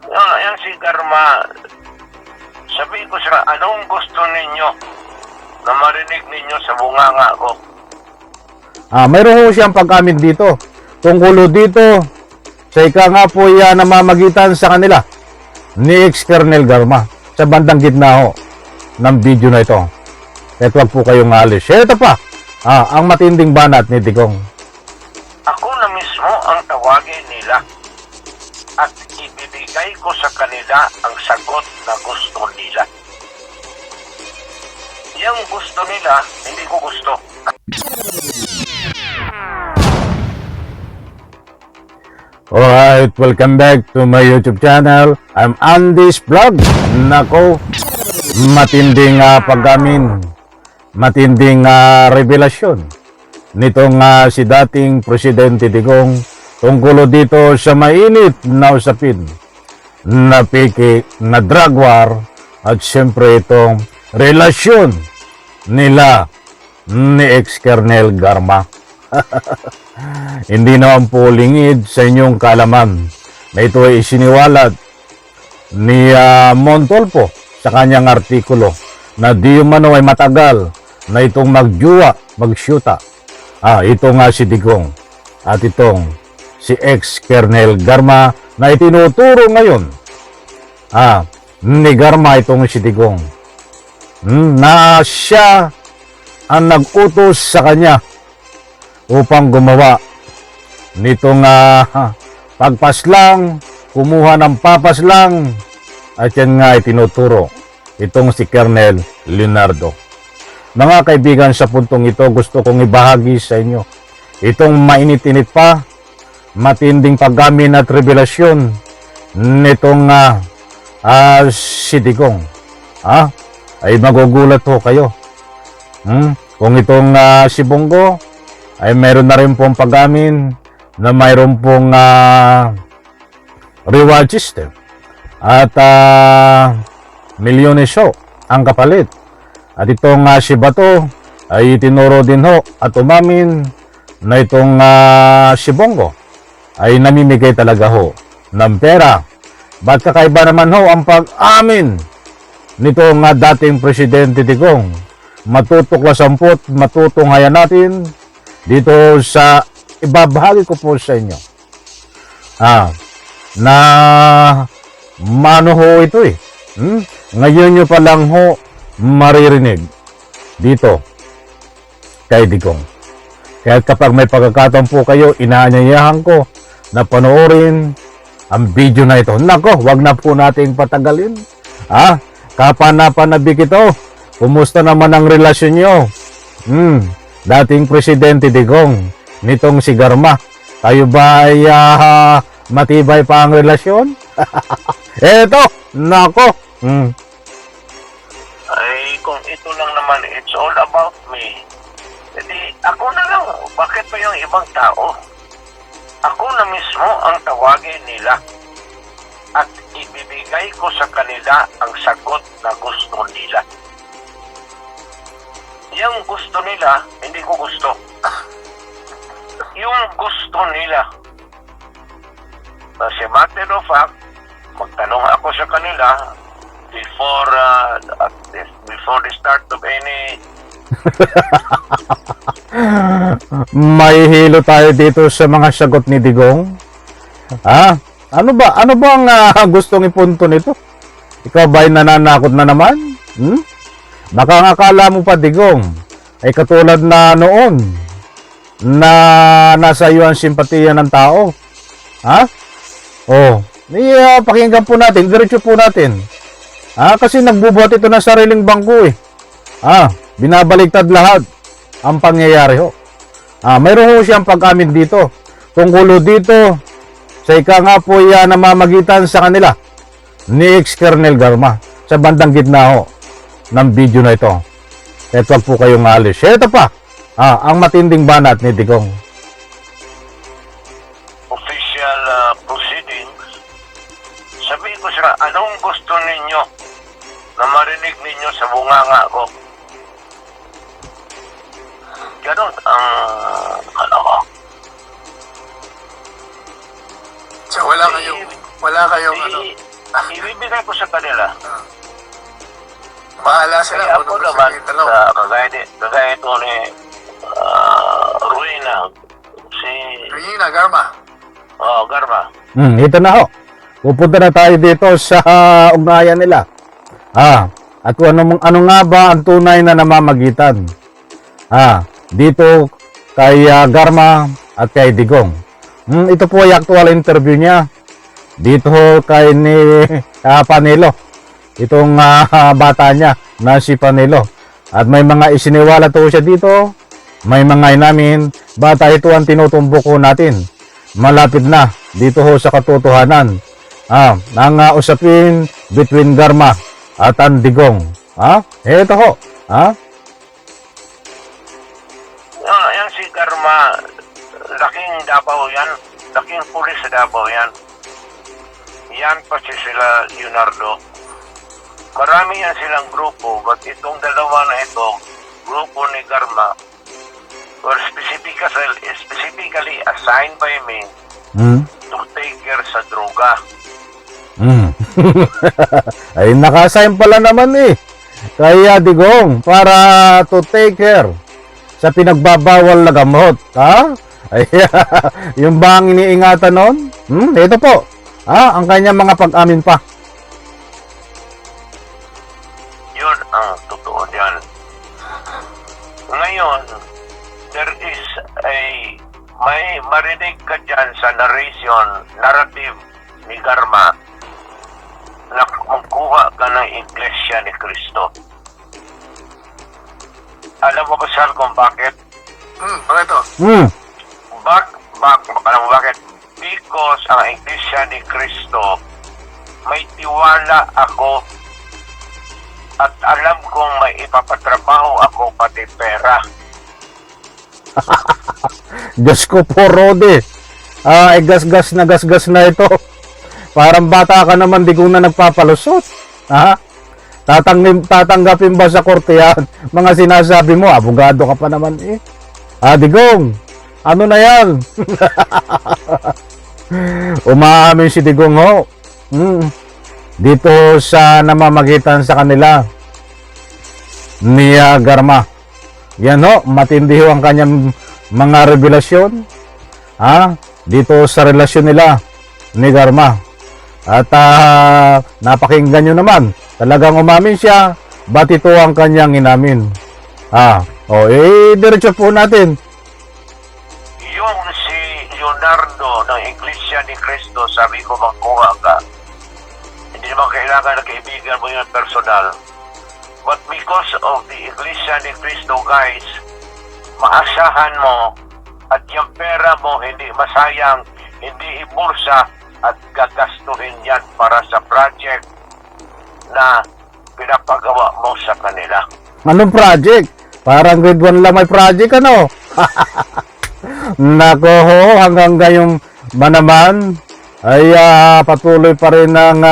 Yan si Garma, sabi ko siya, anong gusto ninyo na marinig ninyo sa bunganga ko? Mayroon ho siyang pag-amin dito. Tungkol dito, sa ika nga po namamagitan sa kanila ni ex-Colonel Garma sa bandang gitna ho ng video na ito. At wag po kayong alis. Ito pa, ang matinding banat ni Digong. Ako na mismo ang tawagin nila at ibibigay ko sa kanila ang sagot na gusto nila. Yung gusto nila, hindi ko gusto. Alright, welcome back to my YouTube channel. I'm Andy's Vlog. Nako, matinding pag-amin, matinding revelasyon nitong si dating Presidente Digong tungkol dito sa mainit na usapin na piki, na drug war at siyempre itong relasyon nila ni ex-Colonel Garma. Hindi naman po lingid sa inyong kaalaman na ito ay isiniwalat ni Montolpo sa kanyang artikulo na di umano ay matagal na itong magjuwa, magsyuta. Ito nga si Digong at itong si ex-Colonel Garma na itinuturo ngayon ni Garma itong si Digong na siya ang nag-utos sa kanya upang gumawa nitong pagpaslang, kumuha ng papaslang at yan nga itinuturo itong si Colonel Leonardo. Mga kaibigan, sa puntong ito gusto kong ibahagi sa inyo itong mainit-init pa, matinding pag-amin at revelasyon nitong si Digong. Ay magugulat ho kayo. Kung itong si Bongo ay mayroon na rin pong pag-amin na mayroon pong reward system at milyones ho ang kapalit. At itong si Bato ay itinuro din ho at umamin na itong si Bongo ay namimigay talaga ho ng pera. Ba't kakaiba naman ho ang pag-amin nitong dating Presidente Digong? Matutuklasan po at matutunghayan natin dito sa ibabahagi ko po sa inyo. Na mano ho ito eh. Ngayon nyo pa lang ho maririnig dito kay Digong. Kaya kapag may pagkakataon po kayo, inaanyayahan ko na panoorin ang video na ito. Nako, wag na po nating patagalin. Kapanapanabik ito. Kumusta naman ang relasyon nyo? Dating Presidente Digong nitong si Garma. Kayo ba ay matibay pa ang relasyon? Eto, nako. Ay, kung ito lang naman, it's all about me. Hindi, ako na lang. Bakit pa yung ibang tao? Ako na mismo ang tawagin nila at ibibigay ko sa kanila ang sagot na gusto nila. Yung gusto nila, hindi ko gusto. Yung gusto nila. As a matter of fact, magtanong ako sa kanila before the start of any... May hilo tayo dito sa mga sagot ni Digong. Ano ba ang gustong ipunto nito? Ikaw ba'y nananakot na naman? Baka ang akala mo pa, Digong, ay katulad na noon na nasa iyo ang simpatiya ng tao. Pakinggan po natin, diretso po natin. Kasi nagbubuhat ito ng sariling bangko eh. Binabaligtad lahat ang pangyayari ho. Mayroon ho siyang pag-amin dito. Tungkol dito, sa ika nga po namamagitan sa kanila ni ex-Colonel Garma sa bandang gitna ho ng video na ito. At wag po kayong alis. Ito pa, ang matinding banat ni Digong. Official proceedings, sabi ko siya, anong gusto ninyo na marinig ninyo sa bunganga ko? Ganon ang ko. So wala kayong ibibigay ko sa kanila. Bahala sila. Kaya Kung ako ano naman, gusto niyo sa kagaya ito ni Ruina, si Regina Garma. Garma. Ito na ho. Pupunta na tayo dito sa ugnayan nila. At kung ano nga ba ang tunay na namamagitan? Dito kay Garma at kay Digong. Ito po ay actual interview niya. Dito ho kay ni Panelo. Itong bata niya na si Panelo. At may mga isiniwala to siya dito. May mga inamin. Bata ito ang tinutumbok ko natin. Malapit na dito ho sa katotohanan. Ang usapin between Garma at ang Digong. Ito ho. Yan si Garma, laking Davao yan. Laking pulis sa Davao yan. Yan pa sila Leonardo. Marami yan silang grupo, but itong dalawa na ito, grupo ni Garma, were specifically assigned by me to take care sa droga. Ay, nakasign pala naman kaya Digong para to take care sa pinagbabawal na gamot. Ay, yung ba ang iniingatan nun? Ito po. Ang kanyang mga pag-amin pa. Yun ang totoo diyan. Ngayon, there is may marinig ka dyan sa narrative ni Garma na kumukuha ka ng Iglesia ni Cristo. Alam mo ba, sir, kung bakit? Bakit to? Alam mo bakit? Because ang Iglesia ni Cristo, may tiwala ako at alam kong may ipapatrabaho ako pati pera. Diyos ko po, Rode. Gasgas na ito. Parang bata ka naman, Digong na nagpapalusot. Tatanggapin ba sa korte yan? Mga sinasabi mo, abogado ka pa naman Digong, ano na yan? Umaamin si Digong ho. Dito sa namamagitan sa kanila ni Garma. Yan ho, matindi ho ang kanyang mga revelasyon. Dito sa relasyon nila ni Garma. At napakinggan nyo naman. Talagang umamin siya. Ba't ito ang kanyang inamin? Diretso po natin. Yung si Leonardo ng Iglesia ni Cristo, sabi ko magkuha ka. Hindi naman kailangan na kaibigan mo yung personal. But because of the Iglesia ni Cristo, guys, maasahan mo at yung pera mo hindi masayang, hindi ibulsa at gagastuhin yan para sa project na pinapagawa mo sa kanila. Anong project? Parang grade 1 lang may project, ano? Nako ho, hanggang ngayong ba naman ay patuloy pa rin ang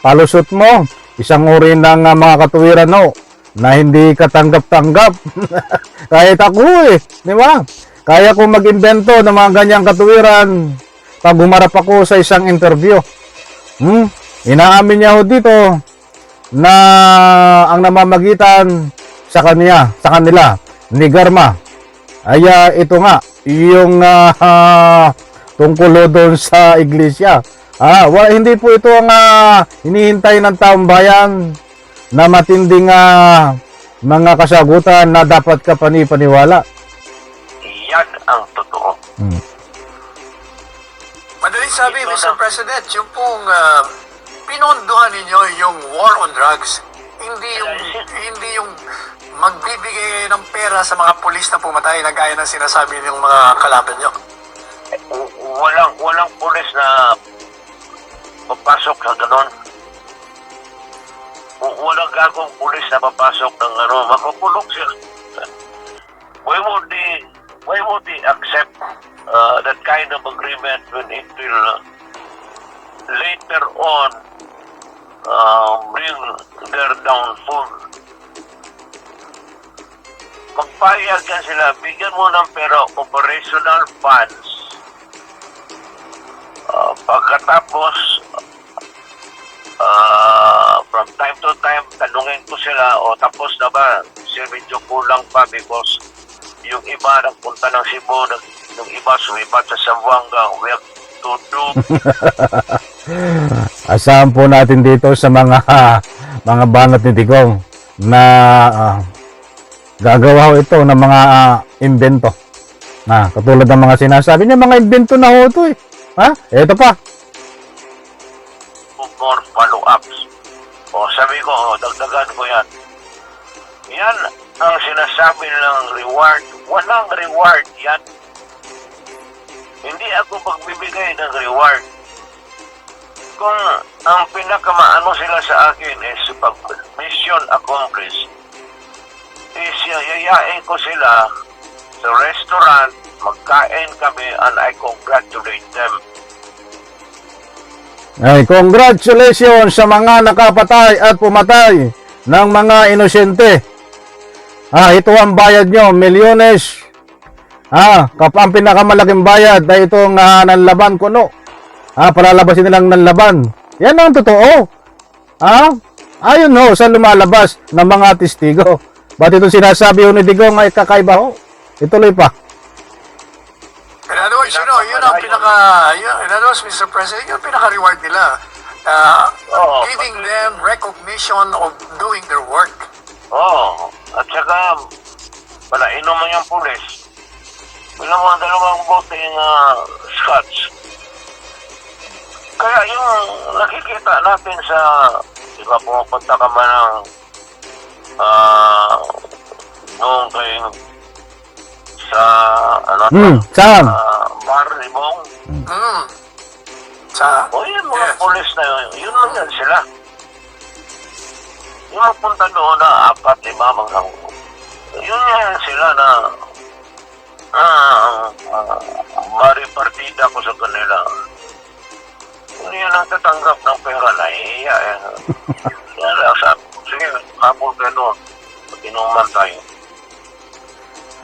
palusot mo. Isang uri ng mga katuwiran na hindi katanggap-tanggap. Kahit ako di ba? Kaya kong mag-invento ng mga ganyang katuwiran pag humarap ako sa isang interview. Inaamin niya ho dito na ang namamagitan sa kanila ni Garma ay ito nga yung tungkol doon sa iglesia. Hindi po ito ang hinihintay ng taong bayan na matinding mga kasagutan na dapat ka paniwala. Yan ang totoo. Madaling sabi, Mr. President, yung pong pinondohan ninyo yung war on drugs, hindi yung magbibigay ng pera sa mga pulis na pumatay na gaya ng sinasabi ng mga kalaban nyo. Walang pulis na papasok na ganon. Walang gagong pulis na papasok ng makukulong siya. Why would they accept that kind of agreement when it will later on bring their downfall? Magpayag yan sila, bigyan mo ng pera, operational funds. Pagkatapos, from time to time, tanungin ko sila, o tapos na ba? Kasi medyo kulang pa because yung iba nagpunta ng Cebu, yung iba sumipat sa Zamboanga. We have to do. Asahan po natin dito sa mga banat ni Digong na gagawa ho ito ng mga invento. Katulad ng mga sinasabi niya, mga invento na ho ito eh. Ito pa. More follow-ups. O sabi ko, dagdagan ko yan. Yan ang sinasabi ng reward. Walang reward yan. Hindi ako magbibigay ng reward. Kung ang pinakamaano sila sa akin is pag mission accomplished, is yayain ko sila sa restaurant, magkain kami, and I congratulate them. Ay, congratulations sa mga nakapatay at pumatay ng mga inosente. Ito ang bayad nyo, milyones. Ang pinakamalaking bayad ay itong nanlaban kuno. Palalabasin nilang nanlaban. Yan ang totoo. Ayun ho, sa lumalabas ng mga testigo. Ba't itong sinasabi ho ni Digong ay kakaiba ho? Ituloy pa. In other words, yun ang in other words, Mr. President, yung pinaka-reward nila. Giving them recognition of doing their work. At saka, palainom mo yung pulis. Bilang mga dalawang boteng scotch. Kaya yung nakikita natin sa, di ba, pumupunta ka man ng noong kayo sa saan? Bar ni Bong. Yung mga pulis na yun lang yan sila. Yung punta doon na 4-5 mga yun yan sila na maripartida ko sa kanila. Hindi yan ang tatanggap ng pera na iya. Yan lang sabi ko, sige, hapon kayo doon. Inuman tayo.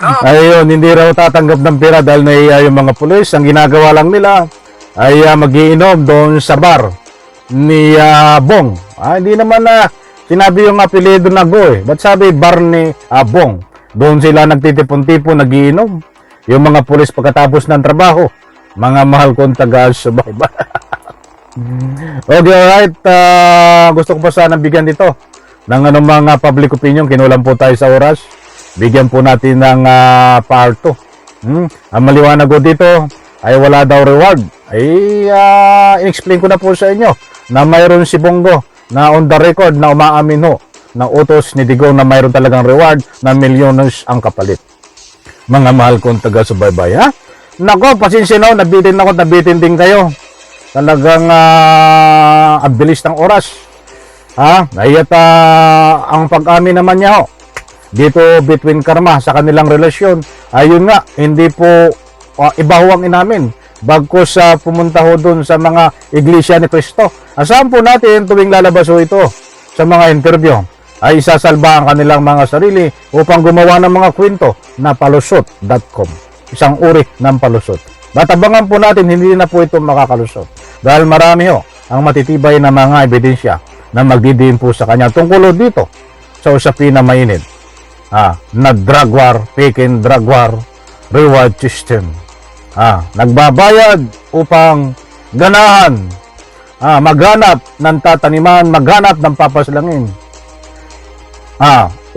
Ayun, hindi raw tatanggap ng pera dahil naiiya yung mga pulis. Ang ginagawa lang nila ay magiinom doon sa bar ni Bong. Hindi naman sinabi yung apelido na Go eh. Ba't sabi bar ni Bong? Doon sila nagtitipon-tipon, nagiinom. Yung mga pulis pagkatapos ng trabaho. Mga mahal kong taga-subaybay. Okay, alright. Gusto ko pa sana bigyan dito ng mga public opinion. Kinulang po tayo sa oras. Bigyan po natin ng part 2. Ang maliwanag ko dito ay wala daw reward. In-explain ko na po sa inyo na mayroon si Bongo na on the record na umaamin ho ng utos ni Digong na mayroon talagang reward na milyones ang kapalit. Mga mahal kong taga-subaybay, Nako, pasensya na, nabitin din kayo. Talagang ang bilis ng oras. Ayat ang pag-amin naman niya ho dito between Karma sa kanilang relasyon, ayun nga, hindi po iba ho ang inamin bagkos pumunta ho dun sa mga iglesia ni Cristo. Asahan po natin tuwing lalabas ho ito sa mga interview ay isasalba ang kanilang mga sarili upang gumawa ng mga kwento na palusot.com, isang uri ng palusot. Batabangan po natin hindi na po ito makakalusot dahil marami ho ang matitibay na mga ebidensya na magdidiin po sa kanya tungkol dito sa usapin na mainit na drug war, Peking drug war reward system. Nagbabayad upang ganahan, maghanap ng tataniman, maghanap ng papaslangin.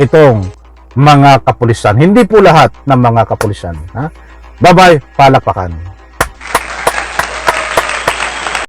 Itong mga kapulisan. Hindi po lahat ng mga kapulisan. Bye-bye, palakpakan.